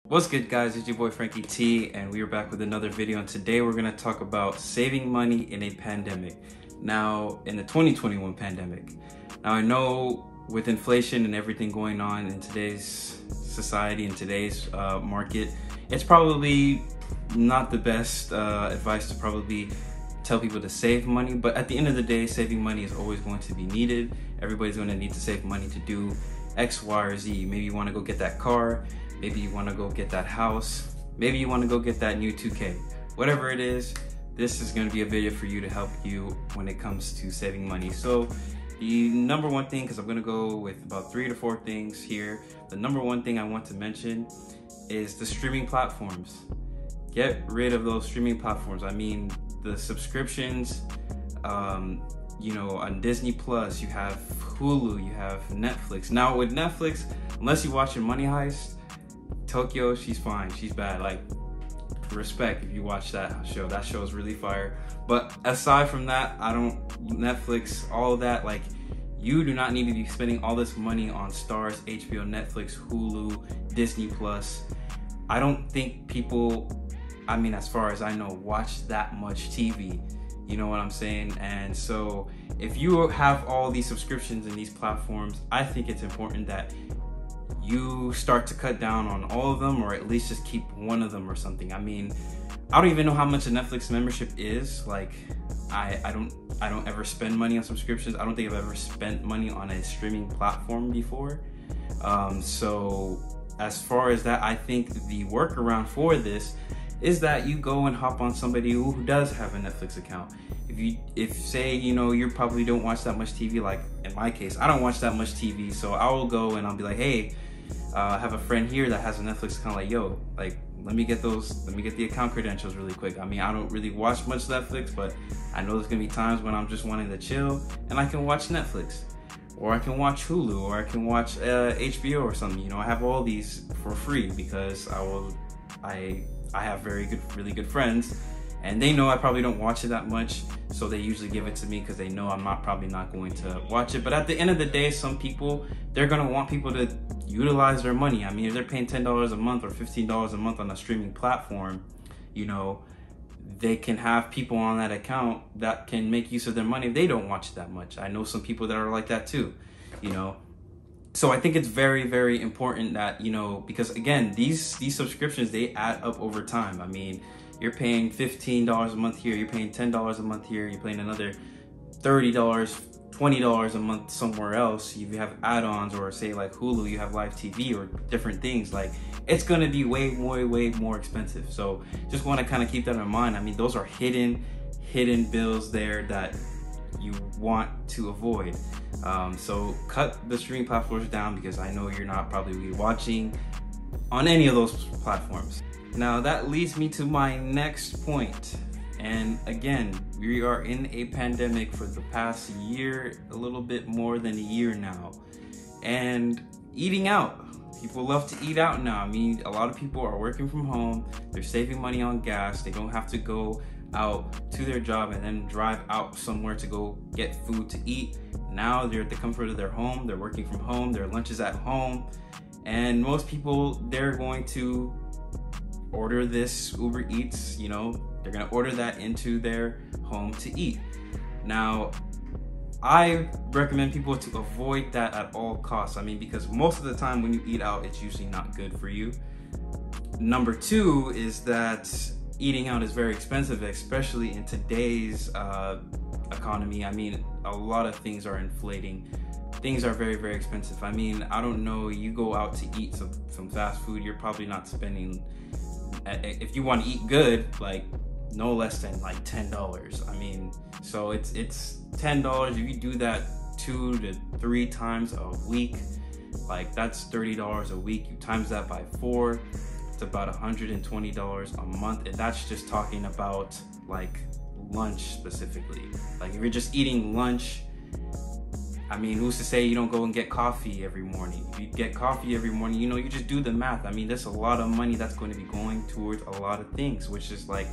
What's good, guys? It's your boy Frankie T, and we are back with another video. And today we're going to talk about saving money in a pandemic. Now, in the 2021 pandemic. Now, I know with inflation and everything going on in today's society, in today's market, it's probably not the best advice to probably tell people to save money. But at the end of the day, saving money is always going to be needed. Everybody's going to need to save money to do X, Y, or Z. Maybe you want to go get that car. Maybe you want to go get that house. Maybe you want to go get that new 2K. Whatever it is, this is going to be a video for you to help you when it comes to saving money. So the number one thing, because I'm going to go with about 3 to 4 things here. The number one thing I want to mention is the streaming platforms. Get rid of those streaming platforms. I mean, the subscriptions, you know, on Disney Plus, you have Hulu, you have Netflix. Now with Netflix, unless you're watching Money Heist, Tokyo, she's fine, she's bad. Like, respect if you watch that show. That show is really fire. But aside from that, Netflix, all of that, like, you do not need to be spending all this money on Stars, HBO, Netflix, Hulu, Disney Plus. I don't think people, I mean, as far as I know, watch that much TV. You know what I'm saying? And so if you have all these subscriptions in these platforms, I think it's important that you start to cut down on all of them, or at least just keep one of them or something. I mean, I don't even know how much a Netflix membership is. Like, I don't ever spend money on subscriptions. I don't think I've ever spent money on a streaming platform before. So as far as that, I think the workaround for this is that you go and hop on somebody who does have a Netflix account. If say, you know, you probably don't watch that much TV, like in my case, I don't watch that much TV, so I will go and I'll be like, hey, I have a friend here that has a Netflix account, like, yo, like, let me get the account credentials really quick. I mean, I don't really watch much Netflix, but I know there's gonna be times when I'm just wanting to chill and I can watch Netflix, or I can watch Hulu, or I can watch HBO or something. You know, I have all these for free because I have really good friends, and they know I probably don't watch it that much, so they usually give it to me because they know I'm probably not going to watch it. But at the end of the day, some people, they're gonna want people to utilize their money. I mean, if they're paying $10 a month or $15 a month on a streaming platform, you know, they can have people on that account that can make use of their money if they don't watch it that much. I know some people that are like that too, you know. So I think it's very, very important that, you know, because again, these subscriptions, they add up over time. I mean, you're paying $15 a month here, you're paying $10 a month here, you're paying another $30, $20 a month somewhere else. You have add-ons, or say like Hulu, you have live TV or different things. Like, it's gonna be way more expensive. So just want to kind of keep that in mind. I mean, those are hidden bills there that you want to avoid. So cut the streaming platforms down, because I know you're not probably watching on any of those platforms. Now that leads me to my next point. And again, we are in a pandemic for the past year, a little bit more than a year now. And eating out. People love to eat out now. I mean, a lot of people are working from home. They're saving money on gas. They don't have to go out to their job and then drive out somewhere to go get food to eat. Now they're at the comfort of their home. They're working from home. Their lunch is at home. And most people, they're going to order this Uber Eats, you know, they're gonna order that into their home to eat. Now, I recommend people to avoid that at all costs. I mean, because most of the time when you eat out, it's usually not good for you. Number two is that eating out is very expensive, especially in today's economy. I mean, a lot of things are inflating. Things are very expensive. I mean, I don't know, you go out to eat some fast food, you're probably not spending, if you want to eat good, like no less than like $10. I mean, so it's $10. If you do that 2 to 3 times a week, like that's $30 a week. You times that by 4, it's about $120 a month. And that's just talking about like lunch specifically. Like if you're just eating lunch, I mean, who's to say you don't go and get coffee every morning? If you get coffee every morning, you know, you just do the math. I mean, there's a lot of money that's going to be going towards a lot of things, which is like,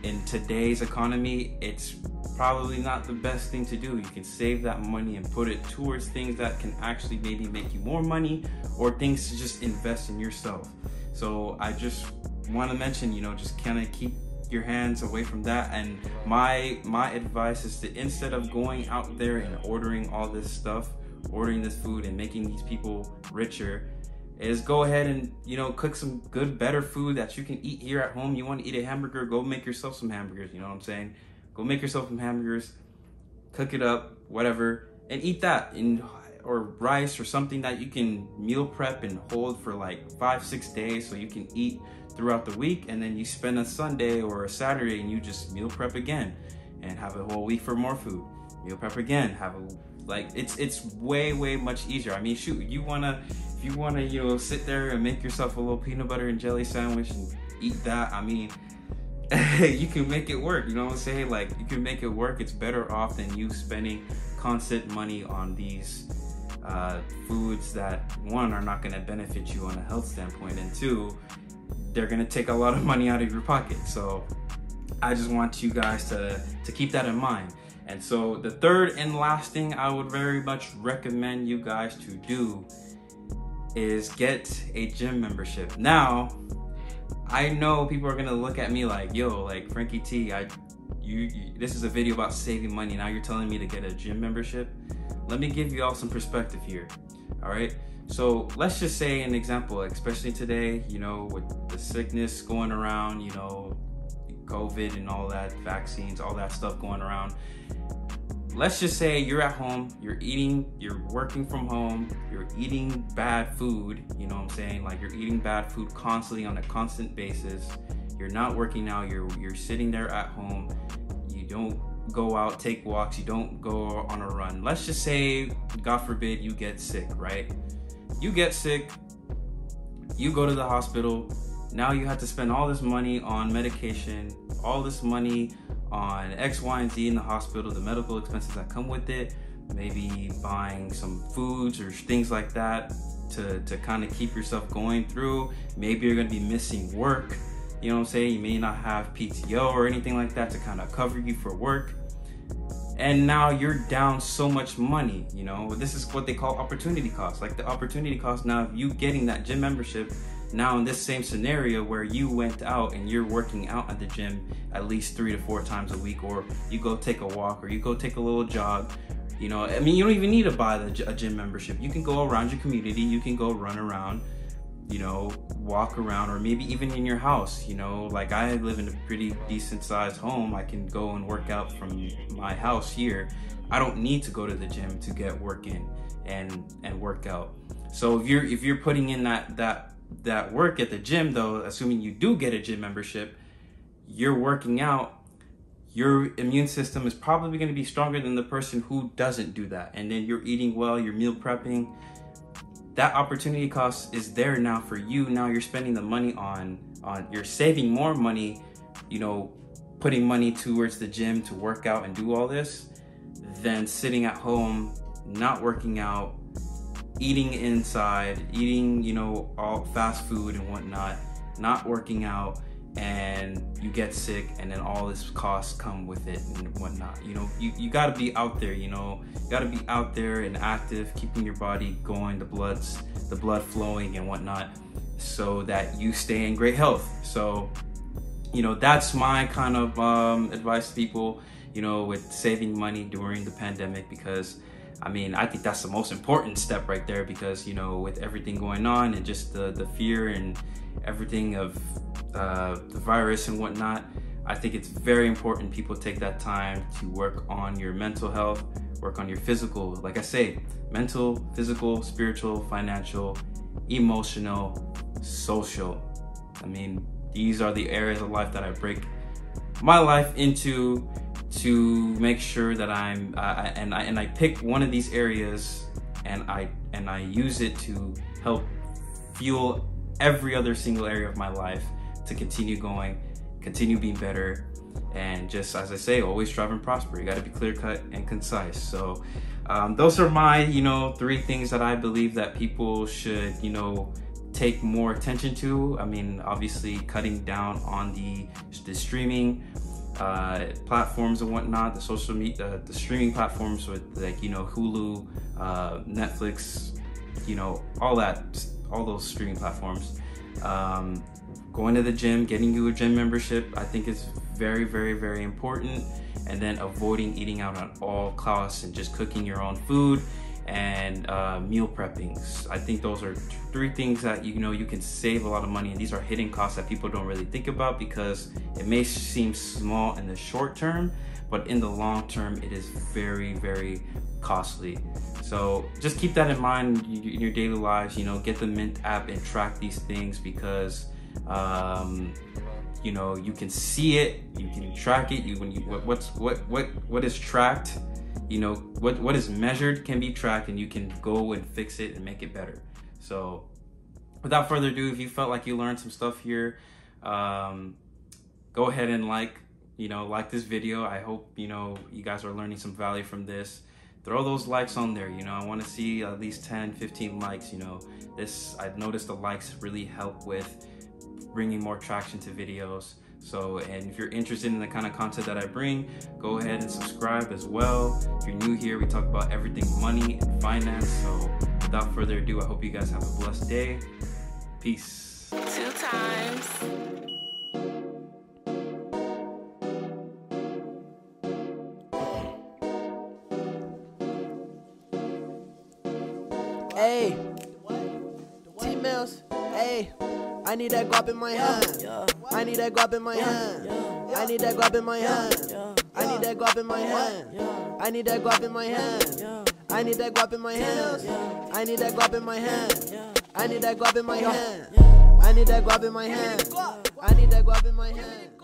in today's economy, it's probably not the best thing to do. You can save that money and put it towards things that can actually maybe make you more money, or things to just invest in yourself. So I just want to mention, you know, just kind of keep your hands away from that. And my advice is to, instead of going out there and ordering all this stuff, ordering this food and making these people richer, is go ahead and, you know, cook some good, better food that you can eat here at home. You want to eat a hamburger, go make yourself some hamburgers, you know what I'm saying? Go make yourself some hamburgers, cook it up, whatever, and eat that. Or rice or something that you can meal prep and hold for like 5-6 days so you can eat throughout the week, and then you spend a Sunday or a Saturday and you just meal prep again and have a whole week for more food. Meal prep again, it's way much easier. I mean, shoot, if you wanna, you know, sit there and make yourself a little peanut butter and jelly sandwich and eat that, I mean, you can make it work, you know what I'm saying? Like, you can make it work. It's better off than you spending constant money on these foods that, one, are not going to benefit you on a health standpoint, and two, they're going to take a lot of money out of your pocket. So I just want you guys to keep that in mind. And so the third and last thing I would very much recommend you guys to do is get a gym membership. Now, I know people are gonna look at me like, yo, like Frankie T, this is a video about saving money. Now you're telling me to get a gym membership? Let me give you all some perspective here, all right? So let's just say an example, especially today, you know, with the sickness going around, you know, COVID and all that, vaccines, all that stuff going around. Let's just say you're at home, you're working from home, you're eating bad food, you know what I'm saying? Like, you're eating bad food constantly on a constant basis. You're not working out, you're sitting there at home. You don't go out, take walks, you don't go on a run. Let's just say, God forbid, you get sick, right? You get sick, you go to the hospital. Now you have to spend all this money on medication, all this money on X, Y, and Z in the hospital, the medical expenses that come with it, maybe buying some foods or things like that to kind of keep yourself going through. Maybe you're gonna be missing work, you know what I'm saying? You may not have PTO or anything like that to kind of cover you for work. And now you're down so much money, you know? This is what they call opportunity cost. Like, the opportunity cost now of you getting that gym membership, now in this same scenario where you went out and you're working out at the gym at least 3 to 4 times a week, or you go take a walk, or you go take a little jog, you know, I mean, you don't even need to buy a gym membership. You can go around your community, you can go run around, you know, walk around, or maybe even in your house, you know, like I live in a pretty decent sized home. I can go and work out from my house here. I don't need to go to the gym to get work in and work out. So if you're putting in that work at the gym, though, assuming you do get a gym membership, you're working out, your immune system is probably going to be stronger than the person who doesn't do that. And then you're eating well, you're meal prepping. That opportunity cost is there now for you. Now you're spending the money you're saving more money, you know, putting money towards the gym to work out and do all this, than sitting at home, not working out, eating inside, eating, you know, all fast food and whatnot, not working out, and you get sick, and then all this costs come with it and whatnot. You know, you gotta be out there, you know, you gotta be out there and active, keeping your body going, the blood flowing and whatnot, so that you stay in great health. So, you know, that's my kind of advice to people, you know, with saving money during the pandemic, because I mean, I think that's the most important step right there, because, you know, with everything going on and just the fear and everything of the virus and whatnot, I think it's very important people take that time to work on your mental health, work on your physical, like I say, mental, physical, spiritual, financial, emotional, social. I mean, these are the areas of life that I break my life into, to make sure that I pick one of these areas and I use it to help fuel every other single area of my life to continue going, continue being better, and just, as I say, always strive and prosper. You got to be clear cut and concise. So those are my, you know, 3 things that I believe that people should, you know, take more attention to. I mean, obviously cutting down on the streaming platforms and whatnot, the social media, the streaming platforms with, like, you know, Hulu, Netflix, you know, all those streaming platforms. Going to the gym, getting you a gym membership, I think is very, very, very important. And then avoiding eating out at all costs and just cooking your own food and meal prepping. I think those are 3 things that you can save a lot of money, and these are hidden costs that people don't really think about because it may seem small in the short term, but in the long term it is very, very costly. So just keep that in mind in your daily lives. Get the Mint app and track these things because you can see it, you can track it. What is tracked, what is measured can be tracked, and you can go and fix it and make it better. So without further ado, if you felt like you learned some stuff here, go ahead and like this video. I hope you guys are learning some value from this. Throw those likes on there. I want to see at least 10-15 likes. I've noticed the likes really help with bringing more traction to videos. So, and if you're interested in the kind of content that I bring, go ahead and subscribe as well. If you're new here, we talk about everything money and finance. So without further ado, I hope you guys have a blessed day. Peace. 2 times. Hey, T-Mills, hey, I need that guap in my hand. I need that guap in my hand. I need that guap in my hand. I need that guap in my hand. I need that guap in my hand. I need that guap in my hand. I need that guap in my hand. I need that guap in my hand. I need that guap in my hand. I need that guap in my hand.